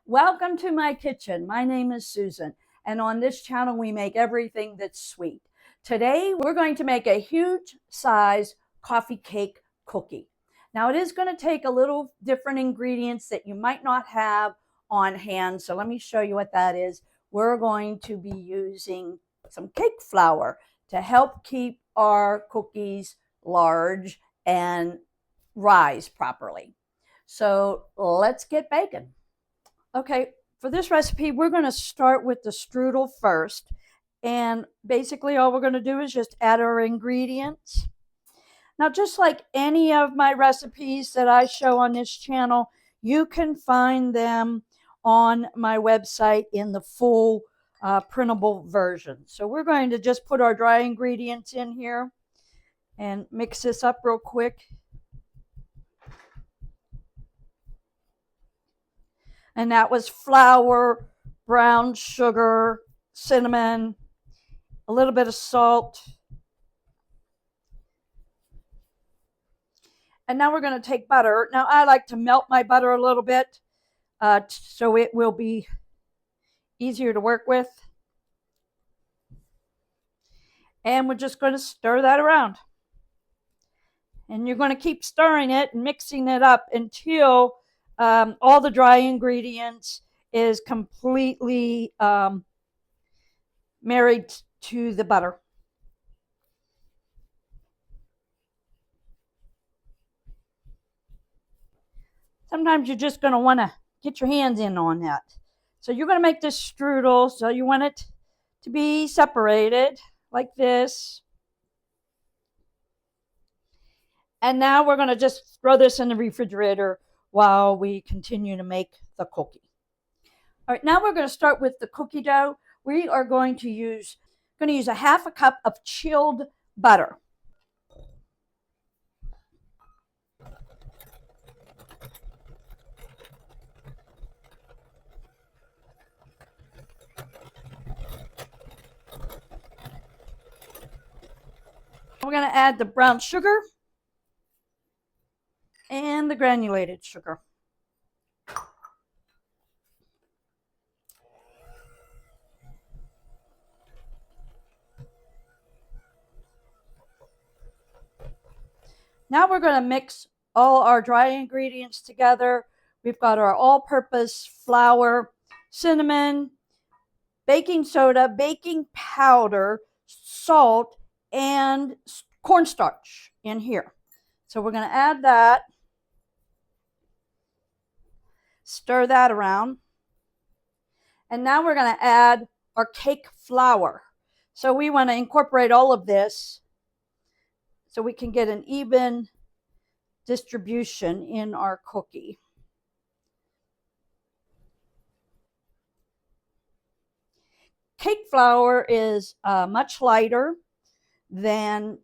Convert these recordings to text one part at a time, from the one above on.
Welcome to my kitchen. My name is Susan, and on this channel we make everything that's sweet. Today we're going to make a huge size coffee cake cookie. Now it is going to take a little different ingredients that you might not have on hand, so let me show you what that is. We're going to be using some cake flour to help keep our cookies large and rise properly. So let's get baking. Okay, for this recipe, we're going to start with the strudel first. And basically all we're going to do is just add our ingredients. Now, just like any of my recipes that I show on this channel, you can find them on my website in the full printable version. So we're going to just put our dry ingredients in here and mix this up real quick. And that was flour, brown sugar, cinnamon, a little bit of salt. And now we're going to take butter. Now I like to melt my butter a little bit so it will be easier to work with. And we're just going to stir that around. And you're going to keep stirring it and mixing it up until all the dry ingredients is completely married to the butter. Sometimes you're just going to want to get your hands in on that. So you're going to make this strudel, so you want it to be separated like this. And now we're going to just throw this in the refrigerator while we continue to make the cookie. All right, now we're going to start with the cookie dough. We are going to use a 1/2 cup of chilled butter. We're going to add the brown sugar and the granulated sugar. Now we're going to mix all our dry ingredients together. We've got our all-purpose flour, cinnamon, baking soda, baking powder, salt, and cornstarch in here. So we're going to add that, stir that around, and now we're going to add our cake flour. So we want to incorporate all of this so we can get an even distribution in our cookie. Cake flour is much lighter than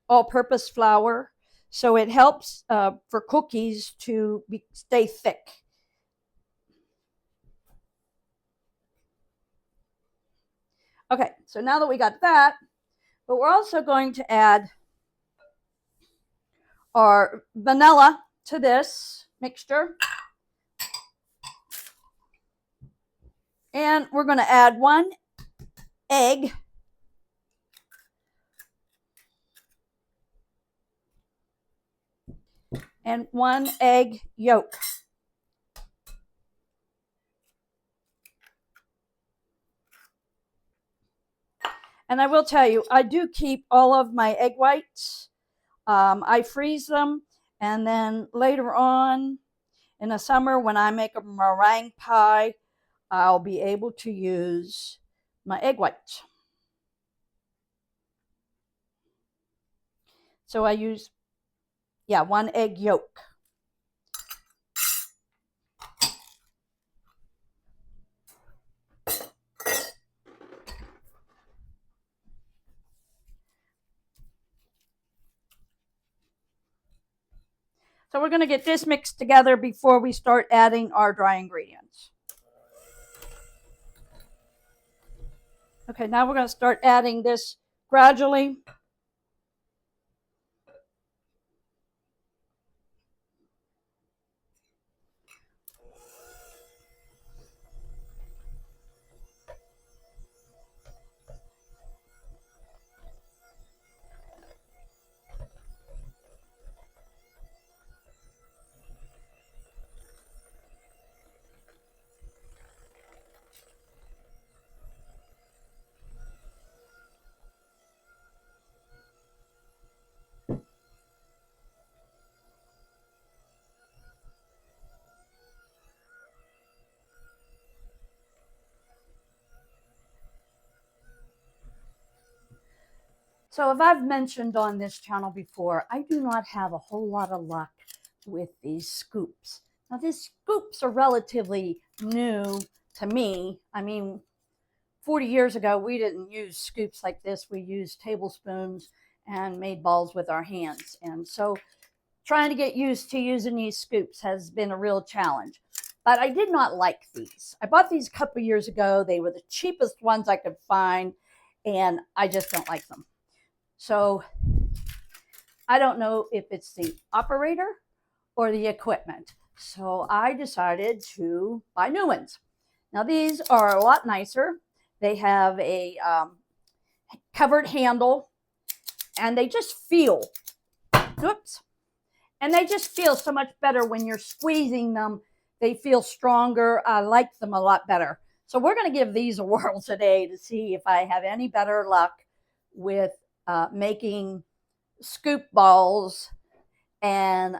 all-purpose flour, so it helps for cookies to stay thick. Okay, so now that we got that, but we're also going to add our vanilla to this mixture. And we're going to add 1 egg. And 1 egg yolk. And I will tell you, I do keep all of my egg whites. I freeze them, and then later on in the summer when I make a meringue pie, I'll be able to use my egg whites. So I use, 1 egg yolk. So we're going to get this mixed together before we start adding our dry ingredients. Okay, now we're going to start adding this gradually. So if I've mentioned on this channel before, I do not have a whole lot of luck with these scoops. Now these scoops are relatively new to me. I mean, 40 years ago, we didn't use scoops like this. We used tablespoons and made balls with our hands. And so trying to get used to using these scoops has been a real challenge. But I did not like these. I bought these a couple years ago. They were the cheapest ones I could find, and I just don't like them. So I don't know if it's the operator or the equipment. So I decided to buy new ones. Now these are a lot nicer. They have a covered handle, and they just feel, oops, and they just feel so much better when you're squeezing them. They feel stronger. I like them a lot better. So we're going to give these a whirl today to see if I have any better luck with making scoop balls and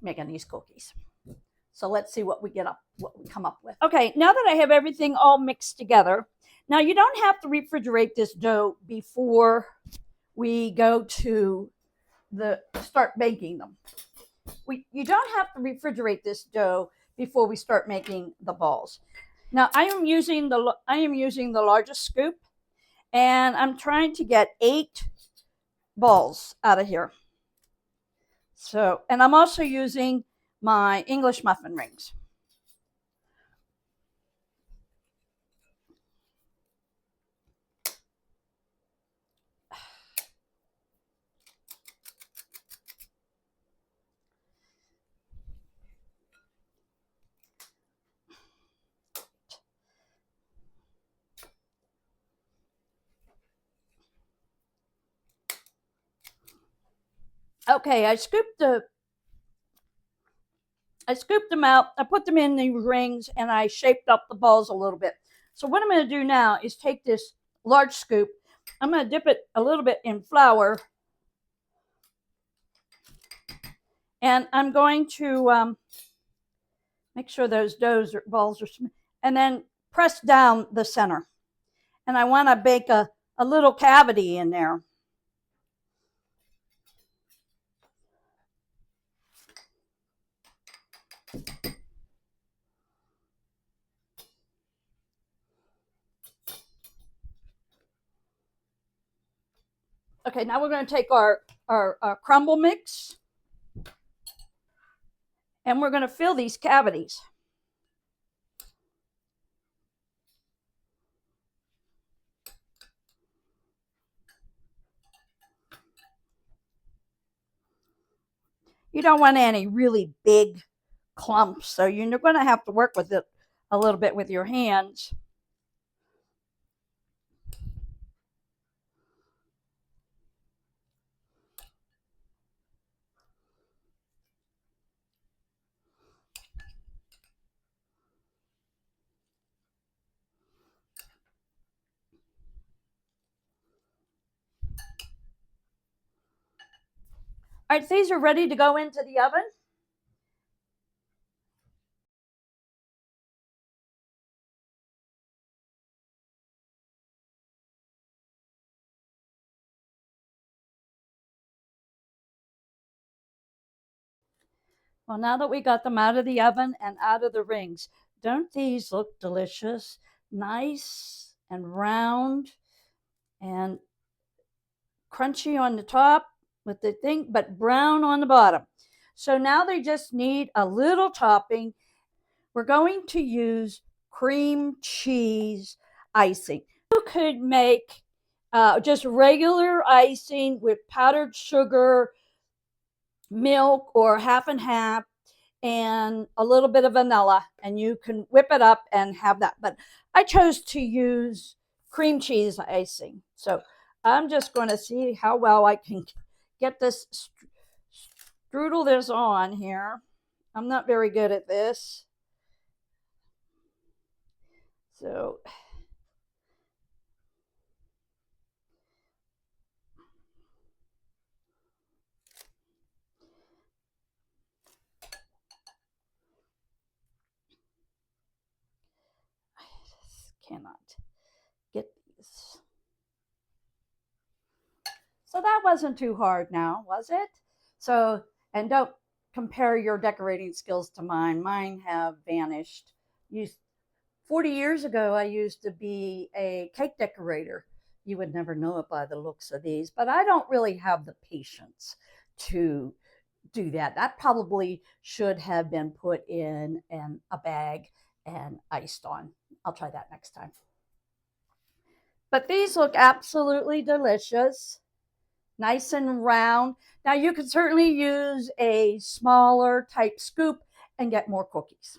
making these cookies. So let's see what we come up with. Okay, now that I have everything all mixed together, now you don't have to refrigerate this dough before we go to start baking them. You don't have to refrigerate this dough before we start making the balls. Now I am using the largest scoop, and I'm trying to get 8 balls out of here. So, and I'm also using my English muffin rings. Okay, I scooped them out. I put them in the rings, and I shaped up the balls a little bit. So what I'm going to do now is take this large scoop. I'm going to dip it a little bit in flour, and I'm going to make sure those balls are, and then press down the center. And I want to bake a little cavity in there. Okay, now we're going to take our crumble mix, and we're going to fill these cavities. You don't want any really big clumps, so you're going to have to work with it a little bit with your hands. All right, these are ready to go into the oven. Well, now that we got them out of the oven and out of the rings, don't these look delicious? Nice and round and crunchy on the top with the thing, but brown on the bottom. So now they just need a little topping. We're going to use cream cheese icing. You could make just regular icing with powdered sugar, milk, or half and half, and a little bit of vanilla, and you can whip it up and have that. But I chose to use cream cheese icing. So I'm just going to see how well I can get this strudel this on here. I'm not very good at this. So I just cannot get these. So that wasn't too hard now, was it? So, and don't compare your decorating skills to mine. Mine have vanished. 40 years ago, I used to be a cake decorator. You would never know it by the looks of these, but I don't really have the patience to do that. That probably should have been put in a bag and iced on. I'll try that next time. But these look absolutely delicious, nice and round. Now you could certainly use a smaller type scoop and get more cookies.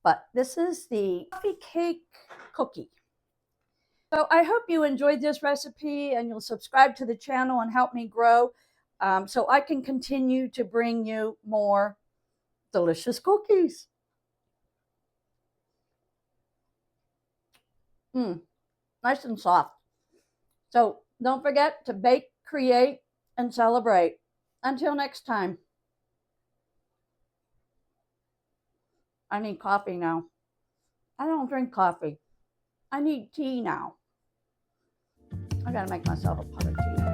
But this is the coffee cake cookie. So I hope you enjoyed this recipe and you'll subscribe to the channel and help me grow so I can continue to bring you more delicious cookies. Nice and soft. So don't forget to bake, create, and celebrate. Until next time. I need coffee now. I don't drink coffee. I need tea now. I gotta make myself a pot of tea.